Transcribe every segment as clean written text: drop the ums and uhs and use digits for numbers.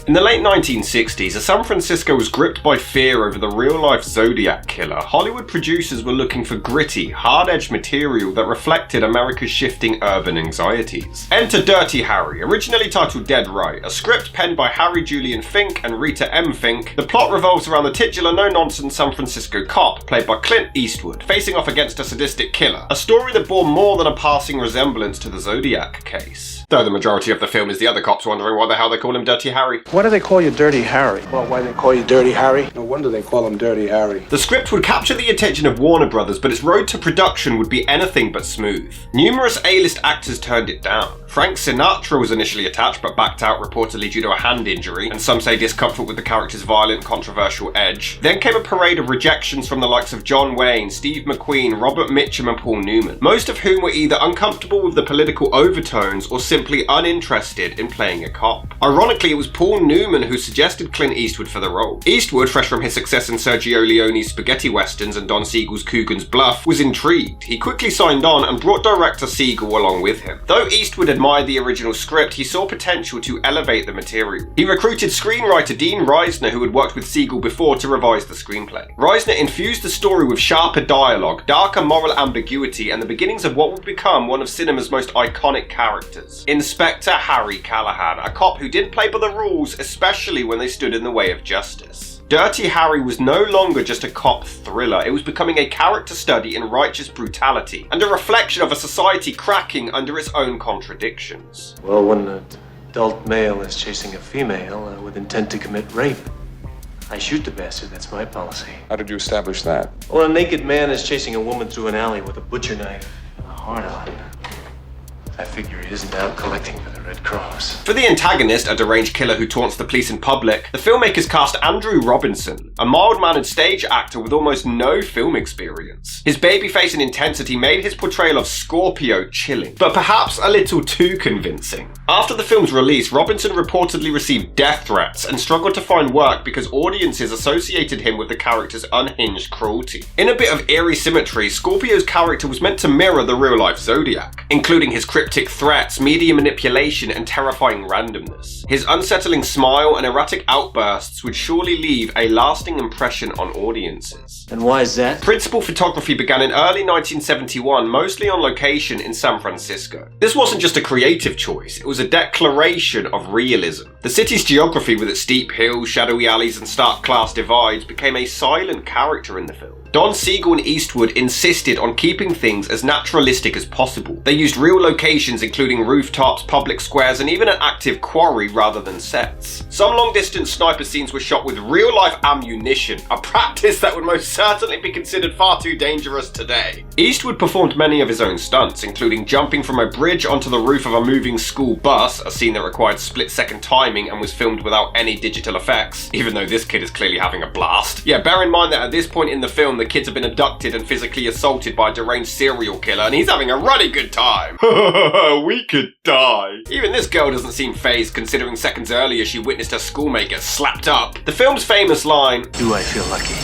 In the late 1960s, as San Francisco was gripped by fear over the real-life Zodiac Killer, Hollywood producers were looking for gritty, hard-edged material that reflected America's shifting urban anxieties. Enter Dirty Harry, originally titled Dead Right, a script penned by Julian Fink and Rita M. Fink. The plot revolves around the titular no-nonsense San Francisco cop, played by Clint Eastwood, facing off against a sadistic killer, a story that bore more than a passing resemblance to the Zodiac case. Though the majority of the film is the other cops wondering why the hell they call him Dirty Harry. Why do they call you Dirty Harry? Well, why they call you Dirty Harry? No wonder they call him Dirty Harry. The script would capture the attention of Warner Brothers, but its road to production would be anything but smooth. Numerous A-list actors turned it down. Frank Sinatra was initially attached but backed out reportedly due to a hand injury, and some say discomfort with the character's violent, controversial edge. Then came a parade of rejections from the likes of John Wayne, Steve McQueen, Robert Mitchum and Paul Newman, most of whom were either uncomfortable with the political overtones or simply uninterested in playing a cop. Ironically, it was Paul Newman who suggested Clint Eastwood for the role. Eastwood, fresh from his success in Sergio Leone's spaghetti westerns and Don Siegel's Coogan's Bluff, was intrigued. He quickly signed on and brought director Siegel along with him. Though Eastwood admired the original script, he saw potential to elevate the material. He recruited screenwriter Dean Reisner, who had worked with Siegel before, to revise the screenplay. Reisner infused the story with sharper dialogue, darker moral ambiguity, and the beginnings of what would become one of cinema's most iconic characters, Inspector Harry Callahan, a cop who didn't play by the rules, especially when they stood in the way of justice. Dirty Harry was no longer just a cop thriller, it was becoming a character study in righteous brutality, and a reflection of a society cracking under its own contradictions. Well, when an adult male is chasing a female with intent to commit rape, I shoot the bastard, that's my policy. How did you establish that? Well, a naked man is chasing a woman through an alley with a butcher knife and a heart on. I figure he isn't out collecting for the Red Cross. For the antagonist, a deranged killer who taunts the police in public, the filmmakers cast Andrew Robinson, a mild-mannered stage actor with almost no film experience. His babyface and intensity made his portrayal of Scorpio chilling, but perhaps a little too convincing. After the film's release, Robinson reportedly received death threats and struggled to find work because audiences associated him with the character's unhinged cruelty. In a bit of eerie symmetry, Scorpio's character was meant to mirror the real-life Zodiac, including his cryptic threats, media manipulation, and terrifying randomness. His unsettling smile and erratic outbursts would surely leave a lasting impression on audiences. And why is that? Principal photography began in early 1971, mostly on location in San Francisco. This wasn't just a creative choice, it was a declaration of realism. The city's geography, with its steep hills, shadowy alleys, and stark class divides, became a silent character in the film. Don Siegel and Eastwood insisted on keeping things as naturalistic as possible. They used real locations including rooftops, public squares, and even an active quarry rather than sets. Some long-distance sniper scenes were shot with real-life ammunition, a practice that would most certainly be considered far too dangerous today. Eastwood performed many of his own stunts, including jumping from a bridge onto the roof of a moving school bus, a scene that required split-second timing and was filmed without any digital effects, even though this kid is clearly having a blast. Yeah, bear in mind that at this point in the film, the kids have been abducted and physically assaulted by a deranged serial killer, and he's having a ruddy good time. We could die. Even this girl doesn't seem fazed, considering seconds earlier she witnessed her schoolmate get slapped up. The film's famous line, "Do I feel lucky?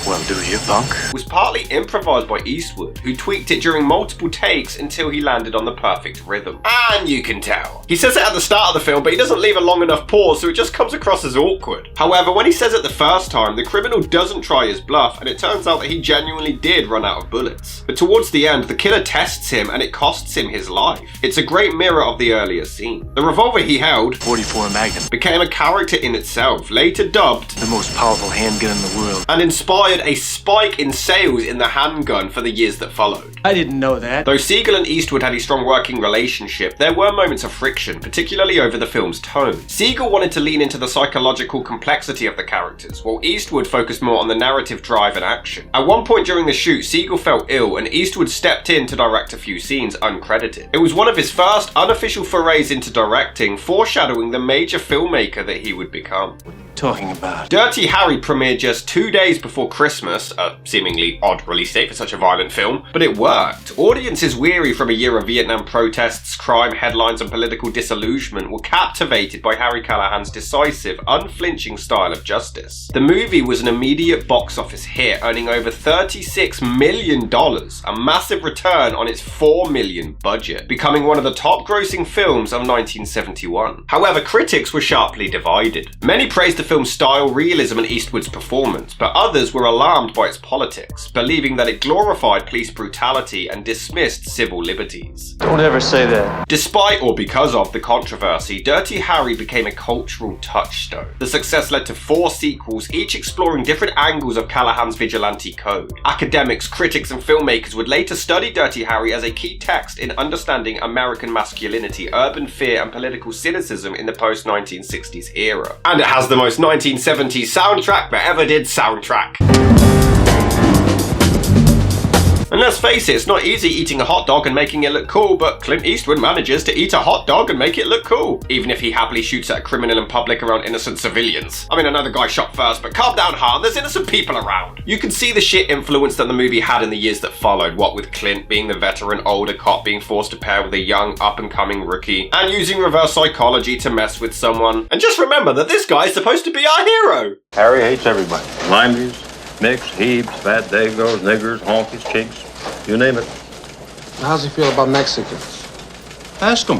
Well, do you, punk?" was partly improvised by Eastwood, who tweaked it during multiple takes until he landed on the perfect rhythm. And you can tell. He says it at the start of the film, but he doesn't leave a long enough pause, so it just comes across as awkward. However, when he says it the first time, the criminal doesn't try his bluff, and it turns out that he genuinely did run out of bullets. But towards the end, the killer tests him, and it costs him his life. It's a great mirror of the earlier scene. The revolver he held, .44 Magnum, became a character in itself, later dubbed the most powerful handgun in the world, and inspired a spike in sales in the handgun for the years that followed. I didn't know that. Though Siegel and Eastwood had a strong working relationship, there were moments of friction, particularly over the film's tone. Siegel wanted to lean into the psychological complexity of the characters, while Eastwood focused more on the narrative drive and action. At one point during the shoot, Siegel felt ill, and Eastwood stepped in to direct a few scenes uncredited. It was one of his first unofficial forays into directing, foreshadowing the major filmmaker that he would become. talking about? Dirty Harry premiered just 2 days before Christmas, a seemingly odd release date for such a violent film, but it worked. Audiences weary from a year of Vietnam protests, crime, headlines and political disillusionment were captivated by Harry Callahan's decisive, unflinching style of justice. The movie was an immediate box office hit, earning over $36 million, a massive return on its $4 million budget, becoming one of the top grossing films of 1971. However, critics were sharply divided. Many praised the film's style, realism and Eastwood's performance, but others were alarmed by its politics, believing that it glorified police brutality and dismissed civil liberties. Don't ever say that. Despite or because of the controversy, Dirty Harry became a cultural touchstone. The success led to 4 sequels, each exploring different angles of Callahan's vigilante code. Academics, critics and filmmakers would later study Dirty Harry as a key text in understanding American masculinity, urban fear and political cynicism in the post-1960s era. And it has the most 1970s soundtrack that ever did soundtrack. And let's face it, it's not easy eating a hot dog and making it look cool, but Clint Eastwood manages to eat a hot dog and make it look cool, even if he happily shoots at a criminal in public around innocent civilians. I mean, I know the guy shot first, but calm down, Han, there's innocent people around. You can see the shit influence that the movie had in the years that followed, what with Clint being the veteran older cop being forced to pair with a young up-and-coming rookie, and using reverse psychology to mess with someone. And just remember that this guy is supposed to be our hero. Harry hates everybody. Limeys, Nicks, Hebes, fat Dagos, niggers, honkies, chinks, you name it. How's he feel about Mexicans? Ask him.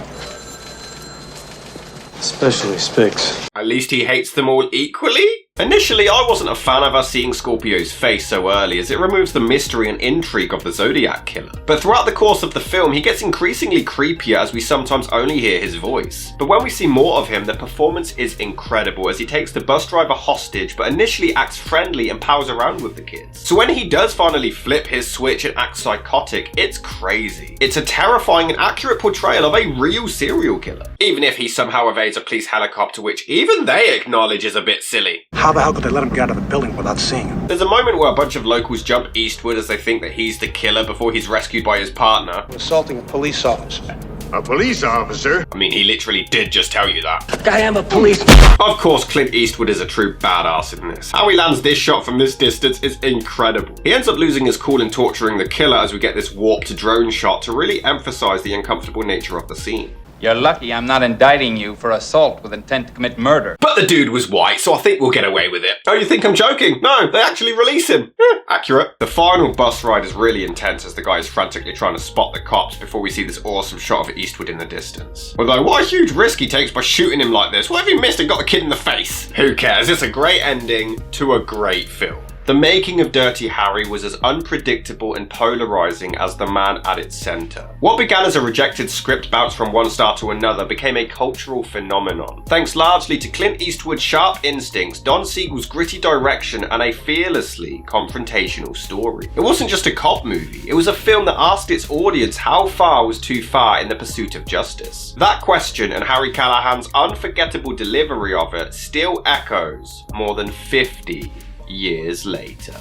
Especially Spicks. At least he hates them all equally? Initially, I wasn't a fan of us seeing Scorpio's face so early, as it removes the mystery and intrigue of the Zodiac Killer. But throughout the course of the film, he gets increasingly creepier as we sometimes only hear his voice. But when we see more of him, the performance is incredible as he takes the bus driver hostage but initially acts friendly and pals around with the kids. So when he does finally flip his switch and act psychotic, it's crazy. It's a terrifying and accurate portrayal of a real serial killer, even if he somehow evades a police helicopter, which even they acknowledge is a bit silly. How the hell could they let him get out of the building without seeing him? There's a moment where a bunch of locals jump Eastwood as they think that he's the killer before he's rescued by his partner. Assaulting a police officer. A police officer? I mean, he literally did just tell you that. I am a police. Of course, Clint Eastwood is a true badass in this. How he lands this shot from this distance is incredible. He ends up losing his cool and torturing the killer as we get this warped drone shot to really emphasize the uncomfortable nature of the scene. You're lucky I'm not indicting you for assault with intent to commit murder. But the dude was white, so I think we'll get away with it. Oh, you think I'm joking? No, they actually release him. Accurate. The final bus ride is really intense as the guy is frantically trying to spot the cops before we see this awesome shot of Eastwood in the distance. Although, what a huge risk he takes by shooting him like this. What have you missed and got the kid in the face? Who cares? It's a great ending to a great film. The making of Dirty Harry was as unpredictable and polarizing as the man at its center. What began as a rejected script bounced from one star to another became a cultural phenomenon, thanks largely to Clint Eastwood's sharp instincts, Don Siegel's gritty direction, and a fearlessly confrontational story. It wasn't just a cop movie, it was a film that asked its audience how far was too far in the pursuit of justice. That question and Harry Callahan's unforgettable delivery of it still echoes more than 50 years later.